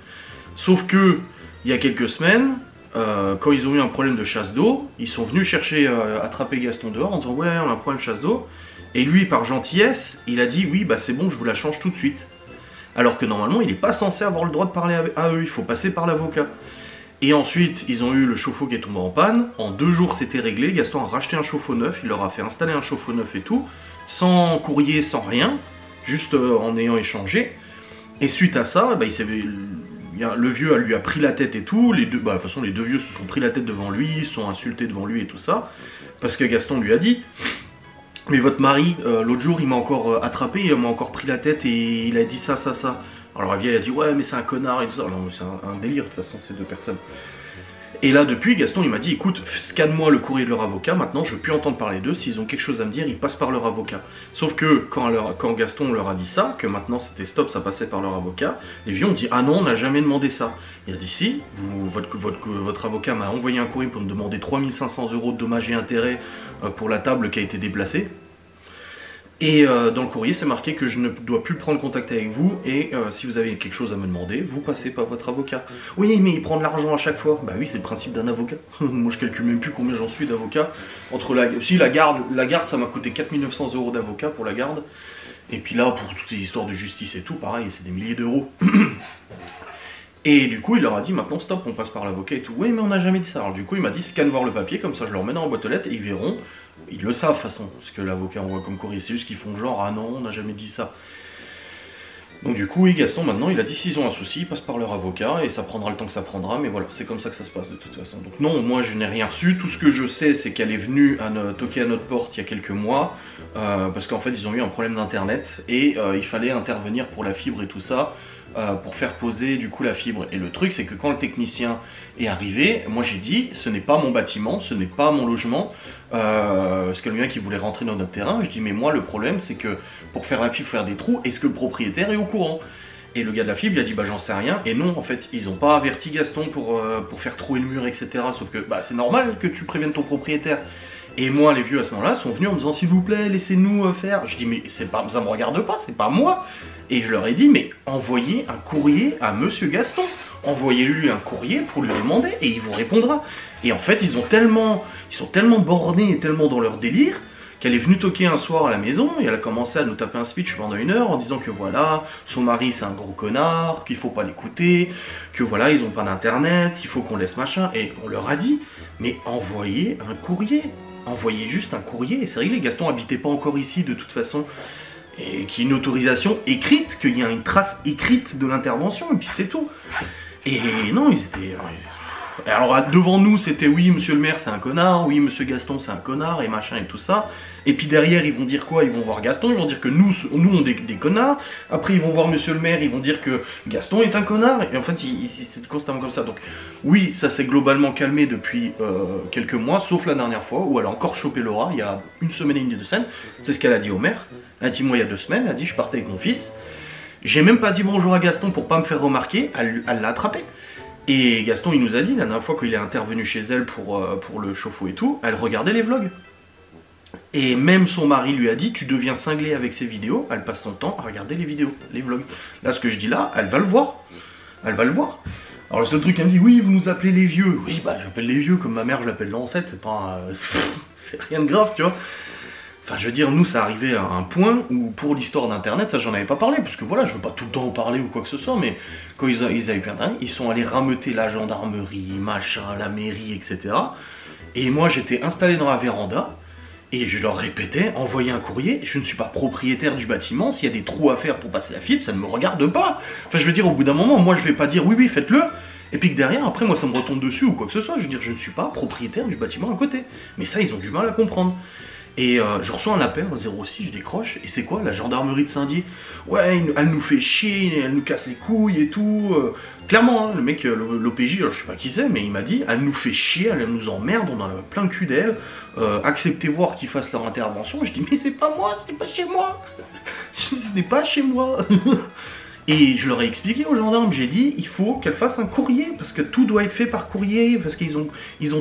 Sauf que, il y a quelques semaines, quand ils ont eu un problème de chasse d'eau, ils sont venus chercher, attraper Gaston dehors en disant ouais, on a un problème de chasse d'eau. Et lui, par gentillesse, il a dit oui, bah c'est bon, je vous la change tout de suite. Alors que normalement, il n'est pas censé avoir le droit de parler à eux, il faut passer par l'avocat. Et ensuite, ils ont eu le chauffe-eau qui est tombé en panne. En 2 jours, c'était réglé. Gaston a racheté un chauffe-eau neuf, il leur a fait installer un chauffe-eau neuf et tout, sans courrier, sans rien, juste en ayant échangé. Et suite à ça, bah, le vieux lui a pris la tête et tout. De toute façon, les deux vieux se sont pris la tête devant lui, ils se sont insultés devant lui et tout ça. Parce que Gaston lui a dit mais votre mari, l'autre jour, il m'a encore attrapé, il m'a encore pris la tête et il a dit ça. Alors la vieille a dit ouais, mais c'est un connard et tout ça. Alors c'est un délire de toute façon, ces deux personnes. Et là, depuis, Gaston, il m'a dit écoute, scanne-moi le courrier de leur avocat, maintenant je veux plus entendre parler d'eux, s'ils ont quelque chose à me dire, ils passent par leur avocat. Sauf que quand Gaston leur a dit ça, que maintenant c'était stop, ça passait par leur avocat, les vieux ont dit ah non, on n'a jamais demandé ça. Il a dit si, votre avocat m'a envoyé un courrier pour me demander 3500 € de dommages et intérêts pour la table qui a été déplacée. Et dans le courrier, c'est marqué que je ne dois plus prendre contact avec vous et si vous avez quelque chose à me demander, vous passez par votre avocat. Oui, mais il prend de l'argent à chaque fois. Bah oui, c'est le principe d'un avocat. Moi, je calcule même plus combien j'en suis d'avocat. La garde, ça m'a coûté 4900 € d'avocat pour la garde. Et puis là, pour toutes ces histoires de justice et tout, pareil, c'est des milliers d'euros. Et du coup, il leur a dit maintenant stop, on passe par l'avocat et tout. Oui, mais on n'a jamais dit ça. Alors du coup, il m'a dit scanne voir le papier, comme ça je leur mets dans la boîte aux lettres et ils verront. Ils le savent de toute façon, ce que l'avocat envoie comme courrier. C'est juste qu'ils font genre ah non, on n'a jamais dit ça. Donc du coup, oui, Gaston maintenant, il a dit s'ils ont un souci, ils passent par leur avocat et ça prendra le temps que ça prendra. Mais voilà, c'est comme ça que ça se passe de toute façon. Donc non, moi je n'ai rien reçu. Tout ce que je sais, c'est qu'elle est venue toquer à notre porte il y a quelques mois. Parce qu'en fait, ils ont eu un problème d'internet et il fallait intervenir pour la fibre et tout ça. Pour faire poser du coup la fibre. Et le truc c'est que quand le technicien est arrivé, moi j'ai dit ce n'est pas mon bâtiment, ce n'est pas mon logement, parce que le mien qui voulait rentrer dans notre terrain, je dis mais moi le problème c'est que pour faire la fibre, faire des trous, est-ce que le propriétaire est au courant? Et le gars de la fibre il a dit bah j'en sais rien, et non en fait ils n'ont pas averti Gaston pour faire trouer le mur etc, sauf que bah c'est normal que tu préviennes ton propriétaire. Et moi, les vieux à ce moment-là sont venus en me disant s'il vous plaît, laissez-nous faire. Je dis mais ça me regarde pas, c'est pas moi. Et je leur ai dit mais envoyez un courrier à Monsieur Gaston. Envoyez-lui un courrier pour lui demander et il vous répondra. Et en fait, ils sont tellement bornés et tellement dans leur délire qu'elle est venue toquer un soir à la maison et elle a commencé à nous taper un speech pendant 1 heure en disant que voilà, son mari c'est un gros connard, qu'il faut pas l'écouter, que voilà, ils ont pas d'internet, il faut qu'on laisse machin. Et on leur a dit mais envoyez un courrier. Envoyez juste un courrier et c'est réglé. Gaston habitait pas encore ici de toute façon. Et qu'il y ait une autorisation écrite, qu'il y ait une trace écrite de l'intervention, et puis c'est tout. Et non, ils étaient... Alors devant nous, c'était oui, monsieur le maire c'est un connard, oui, monsieur Gaston c'est un connard, et machin et tout ça. Et puis derrière, ils vont dire quoi? Ils vont voir Gaston, ils vont dire que nous on est des connards. Après, ils vont voir monsieur le maire, ils vont dire que Gaston est un connard. Et en fait, c'est constamment comme ça. Donc oui, ça s'est globalement calmé depuis quelques mois, sauf la dernière fois, où elle a encore chopé Laura, il y a 1 semaine et demie, 2 semaines. C'est ce qu'elle a dit au maire. Elle a dit moi il y a 2 semaines, elle a dit je partais avec mon fils. J'ai même pas dit bonjour à Gaston pour pas me faire remarquer, elle l'a attrapé. Et Gaston, il nous a dit, la dernière fois qu'il est intervenu chez elle pour le chauffe-eau et tout, elle regardait les vlogs. Et même son mari lui a dit, tu deviens cinglé avec ces vidéos, elle passe son temps à regarder les vidéos, les vlogs. Là, ce que je dis là, elle va le voir. Elle va le voir. Alors le seul truc, elle me dit, oui, vous nous appelez les vieux. Oui, bah j'appelle les vieux, comme ma mère, je l'appelle l'ancêtre, c'est pas... c'est rien de grave, tu vois. Enfin, je veux dire, nous, ça arrivait à un point où, pour l'histoire d'Internet, ça, j'en avais pas parlé, parce que voilà, je veux pas tout le temps en parler ou quoi que ce soit, mais quand ils avaient pu Internet, ils sont allés rameuter la gendarmerie, machin, la mairie, etc. Et moi, j'étais installé dans la véranda, et je leur répétais, envoyez un courrier, je ne suis pas propriétaire du bâtiment, s'il y a des trous à faire pour passer la fibre, ça ne me regarde pas. Enfin, je veux dire, au bout d'un moment, moi, je vais pas dire, oui, oui, faites-le, et puis que derrière, après, moi, ça me retombe dessus ou quoi que ce soit. Je veux dire, je ne suis pas propriétaire du bâtiment à côté. Mais ça, ils ont du mal à comprendre. Et je reçois un appel, 06, je décroche, et c'est quoi? La gendarmerie de Saint-Dié. Ouais, elle nous fait chier, elle nous casse les couilles et tout. Clairement, hein, le mec, l'OPJ, je sais pas qui c'est, mais il m'a dit, elle nous fait chier, elle nous emmerde, on en a plein le cul d'elle. Acceptez voir qu'ils fassent leur intervention. Je dis, mais c'est pas moi, c'est pas chez moi. Ce n'est pas chez moi. Et je leur ai expliqué aux gendarmes, j'ai dit, il faut qu'elle fasse un courrier, parce que tout doit être fait par courrier, parce qu'ils ont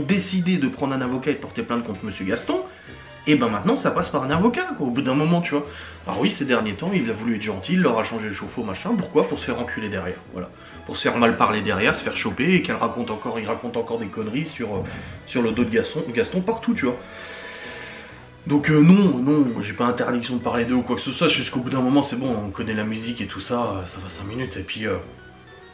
décidé de prendre un avocat et de porter plainte contre Monsieur Gaston. Et ben maintenant ça passe par un avocat, quoi, au bout d'un moment, tu vois. Alors oui, ces derniers temps, il a voulu être gentil, il leur a changé le chauffe-eau, machin. Pourquoi? Pour se faire enculer derrière, voilà. Pour se faire mal parler derrière, se faire choper, et qu'il raconte encore des conneries sur le dos de Gaston partout, tu vois. Donc non, j'ai pas interdiction de parler d'eux ou quoi que ce soit, jusqu'au bout d'un moment, c'est bon, on connaît la musique et tout ça, ça va 5 minutes, et puis...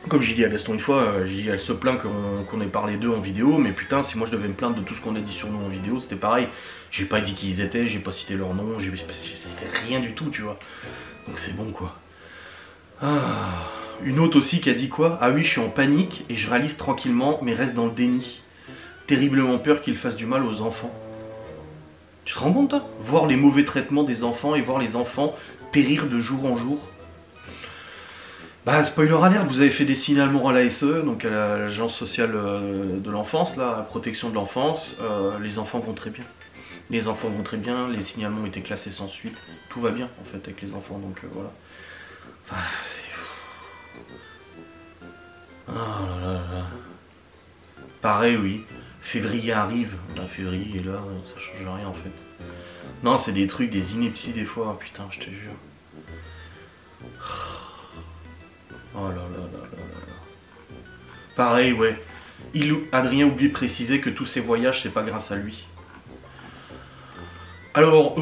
Comme j'ai dit à Gaston une fois, elle se plaint qu'on ait parlé d'eux en vidéo, mais putain, si moi je devais me plaindre de tout ce qu'on a dit sur nous en vidéo, c'était pareil. J'ai pas dit qui ils étaient, j'ai pas cité leur nom, c'était rien du tout, tu vois. Donc c'est bon, quoi. Ah, une autre aussi qui a dit quoi? Ah oui, je suis en panique et je réalise tranquillement, mais reste dans le déni. Terriblement peur qu'ils fassent du mal aux enfants. Tu te rends compte, toi? Voir les mauvais traitements des enfants et voir les enfants périr de jour en jour. Bah, spoiler alert, vous avez fait des signalements à l'ASE, donc à l'agence sociale de l'enfance, la protection de l'enfance. Les enfants vont très bien. Les enfants vont très bien, les signalements ont été classés sans suite. Tout va bien, en fait, avec les enfants, donc voilà. Enfin, c'est... Ah là là là. Pareil, oui. Février arrive. Là, février, et là, ça change rien, en fait. Non, c'est des trucs, des inepties, des fois. Putain, je te jure. Oh là là là là là. Pareil, ouais. Adrien oublie de préciser que tous ces voyages, c'est pas grâce à lui. Alors,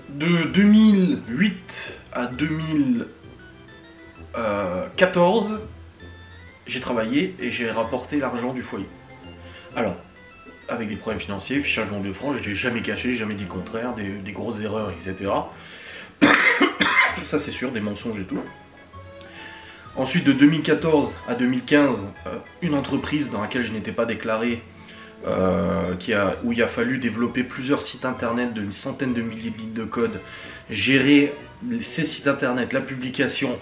de 2008 à 2014, j'ai travaillé et j'ai rapporté l'argent du foyer. Alors, avec des problèmes financiers, fichage de de francs, j'ai jamais caché, jamais dit le contraire, des grosses erreurs, etc. Ça c'est sûr, des mensonges et tout. Ensuite de 2014 à 2015, une entreprise dans laquelle je n'étais pas déclaré, où il a fallu développer plusieurs sites internet d'une centaine de milliers de lignes de code, gérer ces sites internet, la publication,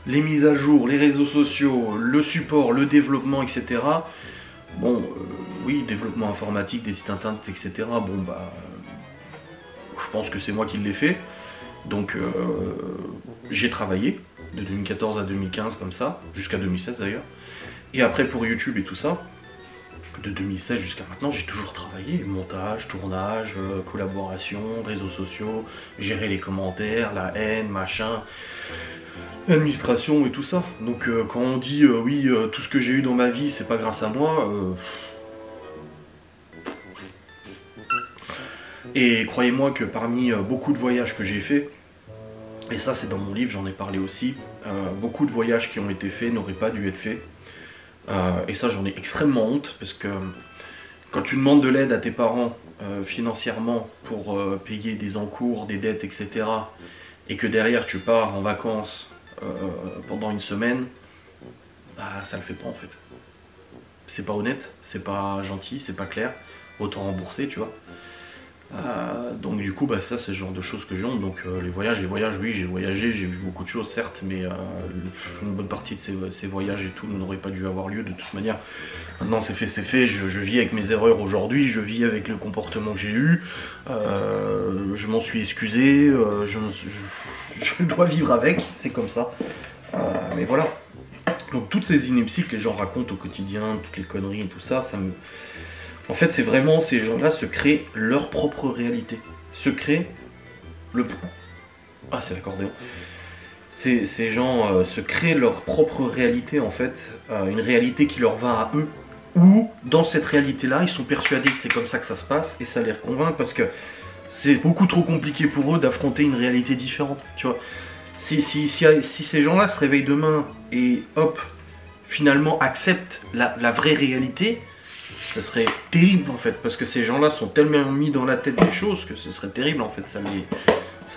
les mises à jour, les réseaux sociaux, le support, le développement, etc. Bon, oui, développement informatique, des sites internet, etc. Bon, bah, je pense que c'est moi qui l'ai fait. Donc j'ai travaillé de 2014 à 2015 comme ça, jusqu'à 2016 d'ailleurs. Et après pour YouTube et tout ça, de 2016 jusqu'à maintenant, j'ai toujours travaillé. Montage, tournage, collaboration, réseaux sociaux, gérer les commentaires, la haine, machin, administration et tout ça. Donc quand on dit oui, tout ce que j'ai eu dans ma vie, c'est pas grâce à moi... Et croyez-moi que parmi beaucoup de voyages que j'ai faits, et ça c'est dans mon livre, j'en ai parlé aussi, beaucoup de voyages qui ont été faits n'auraient pas dû être faits. Et ça j'en ai extrêmement honte, parce que quand tu demandes de l'aide à tes parents financièrement pour payer des encours, des dettes, etc., et que derrière tu pars en vacances pendant une semaine, bah ça le fait pas en fait. C'est pas honnête, c'est pas gentil, c'est pas clair, autant rembourser, tu vois. Donc du coup bah ça c'est le genre de choses que j'ai honte. Donc les voyages, oui j'ai voyagé, j'ai vu beaucoup de choses certes, mais une bonne partie de ces voyages et tout n'aurait pas dû avoir lieu de toute manière. Maintenant c'est fait, je vis avec mes erreurs aujourd'hui, je vis avec le comportement que j'ai eu, je m'en suis excusé, je dois vivre avec, c'est comme ça. Mais voilà. Donc toutes ces inepties que les gens racontent au quotidien, toutes les conneries et tout ça, ça me... En fait, c'est vraiment, ces gens-là se créent leur propre réalité. Se créent le... Ah, c'est l'accordéon. Ces gens se créent leur propre réalité, en fait. Une réalité qui leur va à eux. Ou, dans cette réalité-là, ils sont persuadés que c'est comme ça que ça se passe, et ça les convainc parce que c'est beaucoup trop compliqué pour eux d'affronter une réalité différente, tu vois. Si ces gens-là se réveillent demain et, hop, finalement acceptent la vraie réalité, ce serait terrible, en fait, parce que ces gens-là sont tellement mis dans la tête des choses que ce serait terrible, en fait, ça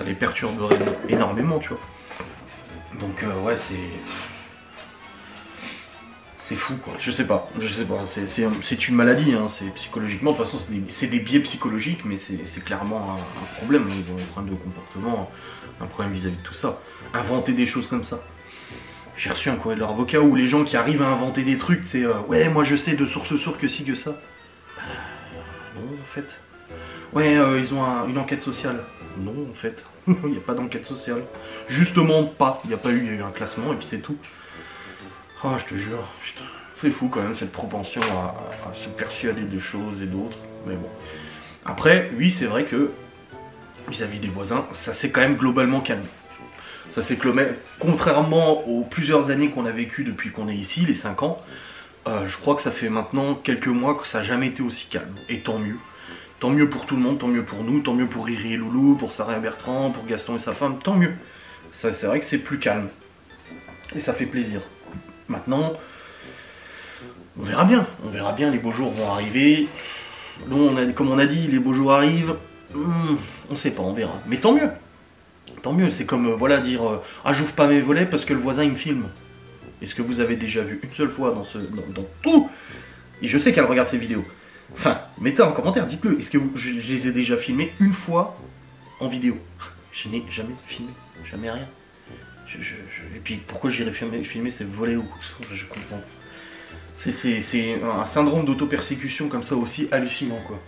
les perturberait énormément, tu vois. Donc, ouais, c'est fou, quoi. Je sais pas, c'est une maladie, hein, c'est psychologiquement, de toute façon c'est des biais psychologiques, mais c'est clairement un problème, ils ont un problème de comportement, un problème vis-à-vis de tout ça. Inventer des choses comme ça. J'ai reçu un courrier de leur avocat où les gens qui arrivent à inventer des trucs, c'est ouais, moi je sais de source sûre que si, que ça. Non, en fait. Ouais, ils ont une enquête sociale. Non, en fait, il n'y a pas d'enquête sociale. Justement pas, il y a eu un classement et puis c'est tout. Oh, je te jure, putain. C'est fou quand même cette propension à se persuader de choses et d'autres. Mais bon. Après, oui, c'est vrai que vis-à-vis des voisins, ça s'est quand même globalement calmé. Ça s'est calmé, contrairement aux plusieurs années qu'on a vécues depuis qu'on est ici, les 5 ans. Je crois que ça fait maintenant quelques mois que ça n'a jamais été aussi calme. Et tant mieux. Tant mieux pour tout le monde, tant mieux pour nous, tant mieux pour Riri et Loulou, pour Sarah et Bertrand, pour Gaston et sa femme, tant mieux. C'est vrai que c'est plus calme. Et ça fait plaisir. Maintenant, on verra bien, les beaux jours vont arriver. Nous, comme on a dit, les beaux jours arrivent, on sait pas, on verra. Mais tant mieux, c'est comme, voilà, dire, ah, j'ouvre pas mes volets parce que le voisin il me filme. Est-ce que vous avez déjà vu une seule fois dans tout, et je sais qu'elle regarde ces vidéos, enfin, mettez en commentaire, dites-le, est-ce que je les ai déjà filmés une fois en vidéo? Je n'ai jamais filmé, jamais rien. Et puis pourquoi j'irais filmer ces volets ou je comprends. C'est un syndrome d'auto-persécution comme ça aussi hallucinant, quoi.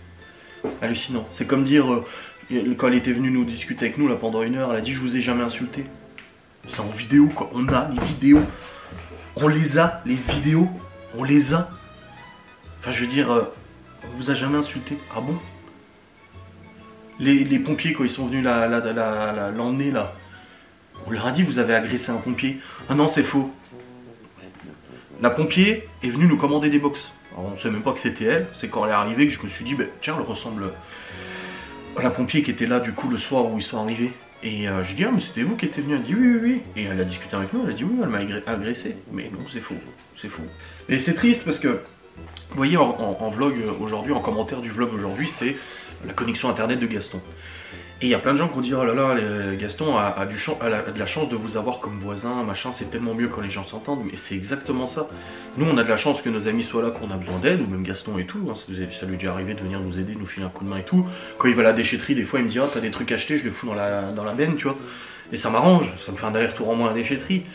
Hallucinant. C'est comme dire, quand elle était venue nous discuter avec nous là pendant 1 heure, elle a dit je vous ai jamais insulté. C'est en vidéo, quoi. On a les vidéos. On les a, les vidéos. On les a. Enfin, je veux dire, on vous a jamais insulté. Ah bon? Les pompiers, quand ils sont venus l'emmener là, on leur a dit vous avez agressé un pompier. Ah non, c'est faux. La pompier est venue nous commander des box. Alors on ne sait même pas que c'était elle. C'est quand elle est arrivée que je me suis dit, bah, tiens, elle ressemble à la pompier qui était là du coup le soir où ils sont arrivés. Et je dis, ah mais c'était vous qui étiez venu. Elle dit oui. Et elle a discuté avec nous, elle a dit oui, elle m'a agressé. Mais non, c'est faux, c'est faux. Et c'est triste parce que, vous voyez, en vlog aujourd'hui, en commentaire du vlog aujourd'hui, c'est la connexion internet de Gaston. Et il y a plein de gens qui ont dit, oh là là, Gaston a de la chance de vous avoir comme voisin, machin, c'est tellement mieux quand les gens s'entendent, mais c'est exactement ça. Nous, on a de la chance que nos amis soient là, qu'on a besoin d'aide, ou même Gaston et tout, hein, ça lui est déjà arrivé de venir nous aider, nous filer un coup de main et tout. Quand il va à la déchetterie, des fois, il me dit, ah, t'as des trucs achetés, je les fous dans la benne, tu vois. Et ça m'arrange, ça me fait un aller-retour en moins à la déchetterie.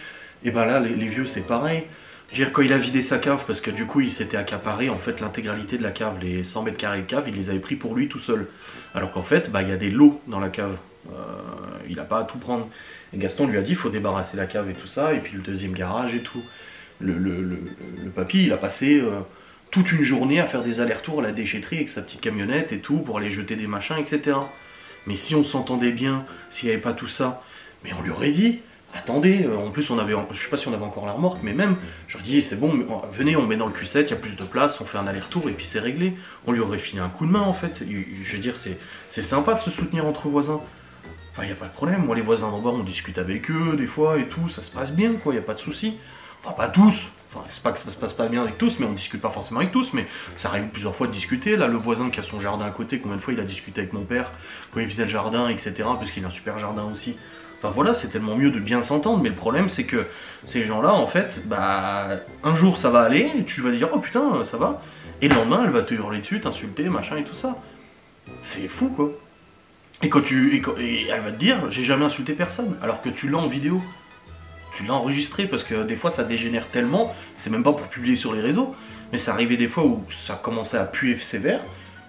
Et ben là, les vieux, c'est pareil. Je veux dire, quand il a vidé sa cave, parce que du coup, il s'était accaparé, en fait, l'intégralité de la cave, les 100 mètres carrés de cave, il les avait pris pour lui tout seul. Alors qu'en fait, bah, il y a des lots dans la cave. Il n'a pas à tout prendre. Et Gaston lui a dit, il faut débarrasser la cave et tout ça, et puis le deuxième garage et tout. Le papy, il a passé toute une journée à faire des allers-retours à la déchetterie avec sa petite camionnette et tout, pour aller jeter des machins, etc. Mais si on s'entendait bien, s'il n'y avait pas tout ça, mais on lui aurait dit, attendez, en plus on avait, je sais pas si on avait encore la remorque, mais même, je leur dis, c'est bon, venez, on met dans le Q7, il y a plus de place, on fait un aller-retour et puis c'est réglé. On lui aurait filé un coup de main en fait. Je veux dire, c'est sympa de se soutenir entre voisins. Enfin, il n'y a pas de problème. Moi, les voisins d'en bas, on discute avec eux des fois et tout, ça se passe bien, quoi, il n'y a pas de souci. Enfin, pas tous. Enfin, c'est pas que ça se passe pas bien avec tous, mais on discute pas forcément avec tous, mais ça arrive plusieurs fois de discuter. Là, le voisin qui a son jardin à côté, combien de fois il a discuté avec mon père quand il faisait le jardin, etc., parce qu'il a un super jardin aussi. Enfin voilà, c'est tellement mieux de bien s'entendre, mais le problème c'est que ces gens-là, en fait, bah, un jour ça va aller, et tu vas dire oh putain, ça va, et le lendemain elle va te hurler dessus, t'insulter, machin et tout ça. C'est fou quoi. Et elle va te dire j'ai jamais insulté personne, alors que tu l'as en vidéo. Tu l'as enregistré, parce que des fois ça dégénère tellement, c'est même pas pour publier sur les réseaux, mais c'est arrivé des fois où ça commençait à puer sévère,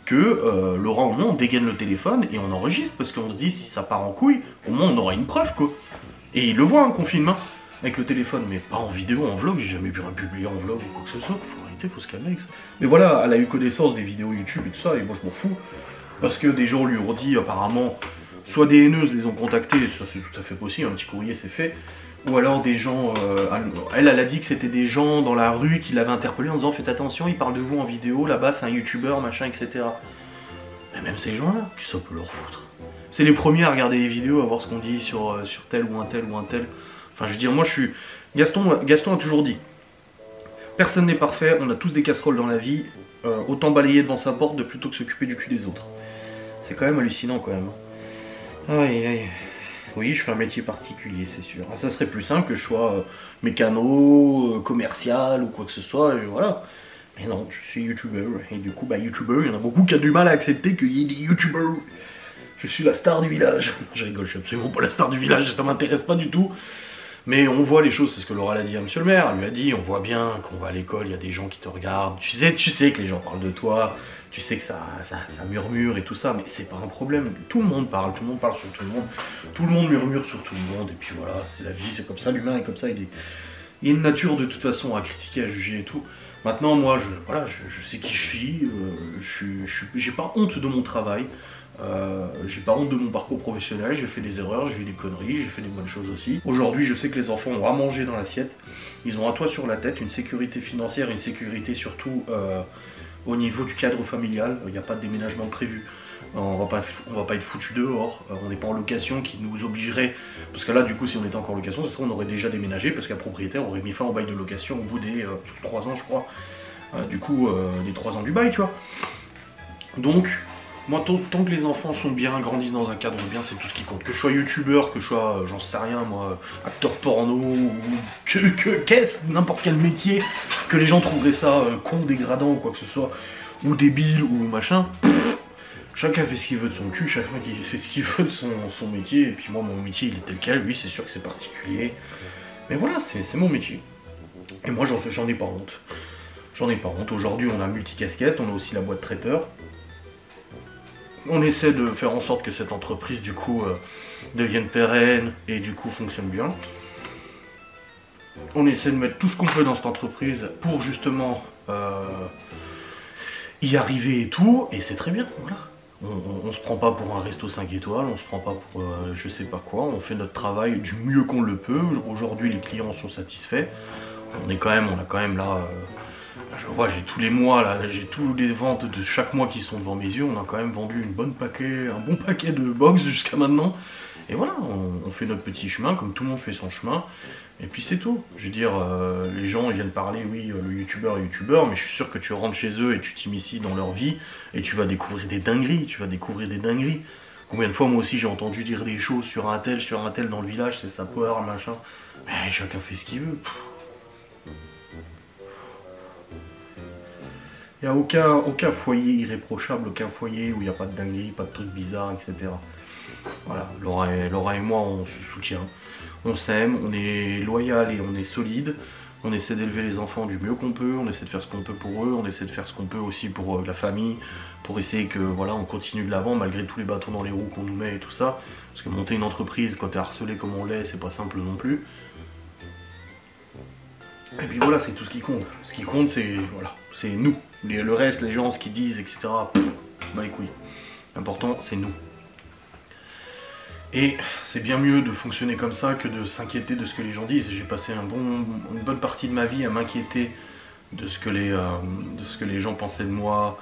que Laurent, au moins, on dégaine le téléphone et on enregistre, parce qu'on se dit, si ça part en couille, au moins on aura une preuve, quoi. Et il le voit, hein, qu'on filme, hein, avec le téléphone, mais pas en vidéo, en vlog, j'ai jamais pu publier en vlog ou quoi que ce soit, faut arrêter, faut se calmer avec ça. Mais voilà, elle a eu connaissance des vidéos YouTube et tout ça, et moi je m'en fous, parce que des gens lui ont dit, apparemment, soit des haineuses les ont contactés, ça c'est tout à fait possible, un petit courrier c'est fait, ou alors des gens, elle a dit que c'était des gens dans la rue qui l'avaient interpellé en disant faites attention, il parle de vous en vidéo, là-bas c'est un youtubeur, machin, etc. Mais même ces gens-là, que ça peut leur foutre. C'est les premiers à regarder les vidéos, à voir ce qu'on dit sur tel ou un tel ou un tel. Enfin je veux dire, moi je suis... Gaston a toujours dit, personne n'est parfait, on a tous des casseroles dans la vie, autant balayer devant sa porte de plutôt que s'occuper du cul des autres. C'est quand même hallucinant quand même. Aïe aïe. Oui, je fais un métier particulier, c'est sûr. Ça serait plus simple que je sois mécano, commercial ou quoi que ce soit, et voilà. Mais non, je suis youtubeur, et du coup, bah youtubeur, il y en a beaucoup qui ont du mal à accepter qu'il y ait des youtubeurs. Je suis la star du village. Je rigole, je suis absolument pas la star du village, ça m'intéresse pas du tout. Mais on voit les choses, c'est ce que Laura l'a dit à monsieur le maire, elle lui a dit, on voit bien qu'on va à l'école, il y a des gens qui te regardent, tu sais que les gens parlent de toi, tu sais que ça murmure et tout ça, mais c'est pas un problème, tout le monde parle sur tout le monde murmure sur tout le monde, et puis voilà, c'est la vie, c'est comme ça, l'humain est comme ça, il y a une nature de toute façon à critiquer, à juger et tout. Maintenant, moi, je sais qui je suis, j'ai pas honte de mon travail, j'ai pas honte de mon parcours professionnel, j'ai fait des erreurs, j'ai fait des conneries, j'ai fait des bonnes choses aussi. Aujourd'hui, je sais que les enfants ont à manger dans l'assiette, ils ont un toit sur la tête, une sécurité financière, une sécurité surtout au niveau du cadre familial, il n'y a pas de déménagement prévu. On va pas être foutu dehors, on n'est pas en location qui nous obligerait, parce que là du coup si on était encore en location, on aurait déjà déménagé, parce qu'un propriétaire aurait mis fin au bail de location au bout des 3 ans je crois, du coup des 3 ans du bail tu vois. Donc moi tant que les enfants sont bien, grandissent dans un cadre bien, c'est tout ce qui compte. Que je sois youtubeur, que je sois, j'en sais rien moi, acteur porno, ou qu'est-ce, n'importe quel métier, que les gens trouveraient ça con, dégradant ou quoi que ce soit, ou débile ou machin. Chacun fait ce qu'il veut de son cul, chacun fait ce qu'il veut de son métier, et puis moi mon métier il est tel quel, oui c'est sûr que c'est particulier, mais voilà, c'est mon métier. Et moi j'en ai pas honte. J'en ai pas honte, aujourd'hui on a multicasquette, on a aussi la boîte traiteur. On essaie de faire en sorte que cette entreprise du coup devienne pérenne et du coup fonctionne bien. On essaie de mettre tout ce qu'on peut dans cette entreprise pour justement y arriver et tout, et c'est très bien, voilà. On se prend pas pour un resto 5 étoiles, on se prend pas pour je sais pas quoi, on fait notre travail du mieux qu'on le peut. Aujourd'hui les clients sont satisfaits, on a quand même là, je vois, j'ai tous les mois là, j'ai tous les ventes de chaque mois qui sont devant mes yeux, on a quand même vendu un bon paquet de box jusqu'à maintenant. Et voilà, on fait notre petit chemin, comme tout le monde fait son chemin, et puis c'est tout. Je veux dire, les gens ils viennent parler, oui, le youtubeur, mais je suis sûr que tu rentres chez eux et tu t'immiscies dans leur vie, et tu vas découvrir des dingueries, Combien de fois moi aussi j'ai entendu dire des choses sur un tel dans le village, c'est sa peur, machin. Mais chacun fait ce qu'il veut. Il n'y a aucun foyer irréprochable, aucun foyer où il n'y a pas de dinguerie, pas de trucs bizarres, etc. Voilà, Laura et moi on se soutient, on s'aime, on est loyal et on est solide, on essaie d'élever les enfants du mieux qu'on peut, on essaie de faire ce qu'on peut pour eux, on essaie de faire ce qu'on peut aussi pour la famille, pour essayer que voilà on continue de l'avant malgré tous les bâtons dans les roues qu'on nous met et tout ça, parce que monter une entreprise quand t'es harcelé comme on l'est, c'est pas simple non plus. Et puis voilà, c'est tout ce qui compte. Ce qui compte c'est voilà, c'est nous. Le reste, les gens, ce qu'ils disent, etc. Bah les couilles. L'important c'est nous. Et c'est bien mieux de fonctionner comme ça que de s'inquiéter de ce que les gens disent. J'ai passé une bonne partie de ma vie à m'inquiéter de ce que les gens pensaient de moi,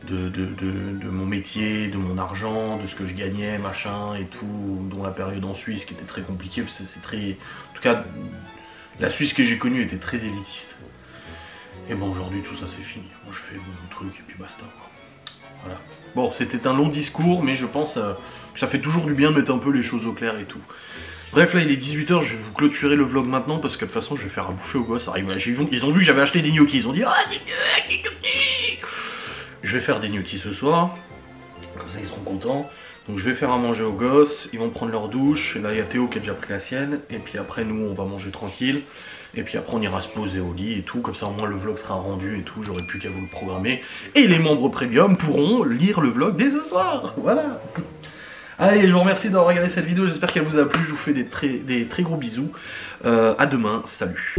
de mon métier, de mon argent, de ce que je gagnais, machin et tout, dont la période en Suisse qui était très compliquée, parce que c'est très... En tout cas, la Suisse que j'ai connue était très élitiste. Et bon, aujourd'hui tout ça c'est fini. Moi je fais mon truc et puis basta quoi. Voilà. Bon, c'était un long discours, mais je pense que ça fait toujours du bien de mettre un peu les choses au clair et tout. Bref, là il est 18 h, je vais vous clôturer le vlog maintenant parce que de toute façon je vais faire à bouffer aux gosses. Ils ont vu que j'avais acheté des gnocchis, ils ont dit ah des gnocchis. Je vais faire des gnocchis ce soir, comme ça ils seront contents. Donc je vais faire à manger aux gosses, ils vont prendre leur douche, là il y a Théo qui a déjà pris la sienne, et puis après nous on va manger tranquille, et puis après on ira se poser au lit et tout, comme ça au moins le vlog sera rendu et tout, j'aurai plus qu'à vous le programmer, et les membres premium pourront lire le vlog dès ce soir, voilà. Allez, je vous remercie d'avoir regardé cette vidéo, j'espère qu'elle vous a plu, je vous fais des très gros bisous, à demain, salut.